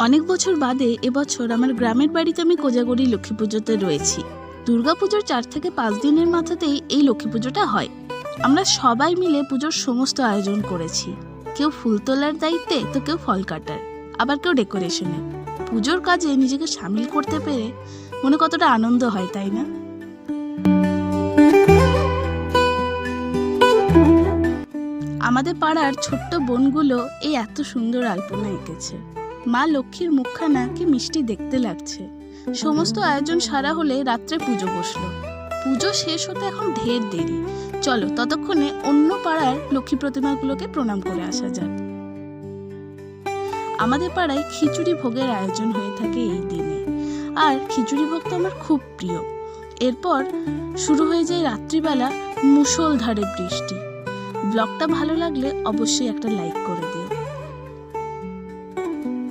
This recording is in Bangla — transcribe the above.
অনেক বছর বাদে এবছর আমার গ্রামের বাড়িতে আমি কোজাগরি লক্ষ্মী পুজোতে রয়েছি। দুর্গাপুজোর 4 থেকে 5 দিনের মাথাতেই এই লক্ষ্মী পুজোটা হয়। আমরা সবাই মিলে পুজোর সমস্ত আয়োজন করেছি। কেউ ফুল তোলার দায়িত্বে, তো কেউ ফল কাটার, আবার কেউ ডেকোরেশনে। পুজোর কাজে নিজেকে সামিল করতে পেরে মনে কতটা আনন্দ হয়, তাই না? আমাদের পাড়ার ছোট্ট বোনগুলো এই এত সুন্দর আলপনা এঁকেছে। মা লক্ষ্মীর মুখখানা কি মিষ্টি দেখতে লাগছে। সমস্ত আয়োজন সারা হলে রাত্রে পুজো বসলো। পুজো শেষ হতে এখন ঢের দেরি। চলো ততক্ষণে অন্য পাড়ার লক্ষ্মী প্রতিমাগুলোকে প্রণাম করে আসা যাক। আমাদের পাড়ায় খিচুড়ি ভোগের আয়োজন হয়ে থাকে এই দিনে, আর খিচুড়ি ভোগ তো আমার খুব প্রিয়। এরপর শুরু হয়ে যায় রাত্রিবেলা মুষলধারে বৃষ্টি। ব্লগটা ভালো লাগলে অবশ্যই একটা লাইক করে